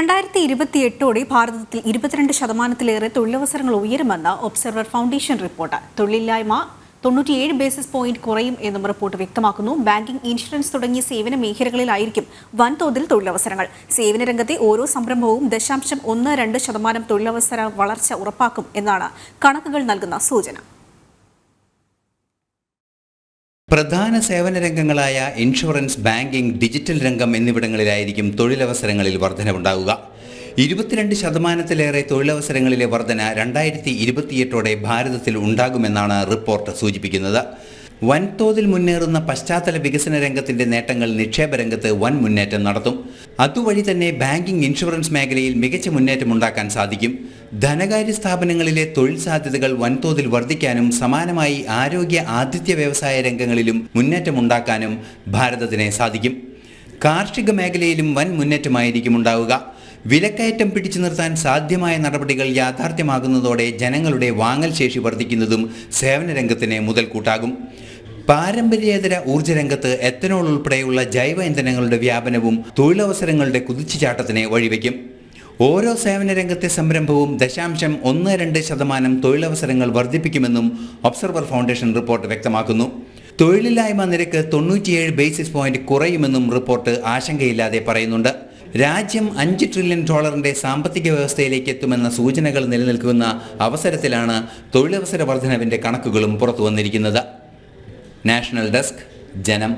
2028 ഭാരതത്തിൽ 22% തൊഴിലവസരങ്ങൾ ഉയരുമെന്ന് ഒബ്സർവർ ഫൗണ്ടേഷൻ റിപ്പോർട്ട്. തൊഴിലില്ലായ്മ 97 ബേസിസ് പോയിന്റ് കുറയും എന്നും റിപ്പോർട്ട് വ്യക്തമാക്കുന്നു. ബാങ്കിംഗ്, ഇൻഷുറൻസ് തുടങ്ങിയ സേവന മേഖലകളിലായിരിക്കും വൻതോതിൽ തൊഴിലവസരങ്ങൾ. സേവന രംഗത്തെ ഓരോ സംരംഭവും 0.12% തൊഴിലവസര വളർച്ച ഉറപ്പാക്കും എന്നാണ് കണക്കുകൾ നൽകുന്ന സൂചന. പ്രധാന സേവന രംഗങ്ങളായ ഇൻഷുറൻസ്, ബാങ്കിംഗ്, ഡിജിറ്റൽ രംഗം എന്നിവിടങ്ങളിലായിരിക്കും തൊഴിലവസരങ്ങളിൽ വർധനവുണ്ടാവുക. 22% തൊഴിലവസരങ്ങളിലെ വർധന 2028 ഭാരതത്തിൽ ഉണ്ടാകുമെന്നാണ് റിപ്പോർട്ട് സൂചിപ്പിക്കുന്നത്. വൻതോതിൽ മുന്നേറുന്ന പശ്ചാത്തല വികസന രംഗത്തിന്റെ നേട്ടങ്ങൾ നിക്ഷേപ രംഗത്ത് വൻ മുന്നേറ്റം നടത്തും. അതുവഴി തന്നെ ബാങ്കിംഗ്, ഇൻഷുറൻസ് മേഖലയിൽ മികച്ച മുന്നേറ്റമുണ്ടാക്കാൻ സാധിക്കും. ധനകാര്യ സ്ഥാപനങ്ങളിലെ തൊഴിൽ സാധ്യതകൾ വൻതോതിൽ വർദ്ധിക്കാനും സമാനമായി ആരോഗ്യ, ആതിഥ്യ വ്യവസായ രംഗങ്ങളിലും മുന്നേറ്റമുണ്ടാക്കാനും ഭാരതത്തിന് സാധിക്കും. കാർഷിക മേഖലയിലും വൻ മുന്നേറ്റമായിരിക്കും ഉണ്ടാവുക. വിലക്കയറ്റം പിടിച്ചു നിർത്താൻ സാധ്യമായ നടപടികൾ യാഥാർത്ഥ്യമാകുന്നതോടെ ജനങ്ങളുടെ വാങ്ങൽ ശേഷി വർദ്ധിക്കുന്നതും സേവന രംഗത്തിന് മുതൽക്കൂട്ടാകും. പാരമ്പര്യേതര ഊർജ്ജ രംഗത്ത് എത്തനോൾ ഉൾപ്പെടെയുള്ള ജൈവ ഇന്ധനങ്ങളുടെ വ്യാപനവും തൊഴിലവസരങ്ങളുടെ കുതിച്ചുചാട്ടത്തിന് വഴിവെക്കും. ഓരോ സേവന രംഗത്തെ സംരംഭവും 0.12% തൊഴിലവസരങ്ങൾ വർദ്ധിപ്പിക്കുമെന്നും ഒബ്സർവർ ഫൗണ്ടേഷൻ റിപ്പോർട്ട് വ്യക്തമാക്കുന്നു. തൊഴിലില്ലായ്മ നിരക്ക് 97 ബേസിസ് പോയിന്റ് കുറയുമെന്നും റിപ്പോർട്ട് ആശങ്കയില്ലാതെ പറയുന്നുണ്ട്. രാജ്യം $5 ട്രില്യൺ സാമ്പത്തിക വ്യവസ്ഥയിലേക്ക് എത്തുമെന്ന സൂചനകൾ നിലനിൽക്കുന്ന അവസരത്തിലാണ് തൊഴിലവസര വർധനവിൻ്റെ കണക്കുകളും പുറത്തു വന്നിരിക്കുന്നത്. നാഷണൽ ഡെസ്ക്, ജനം.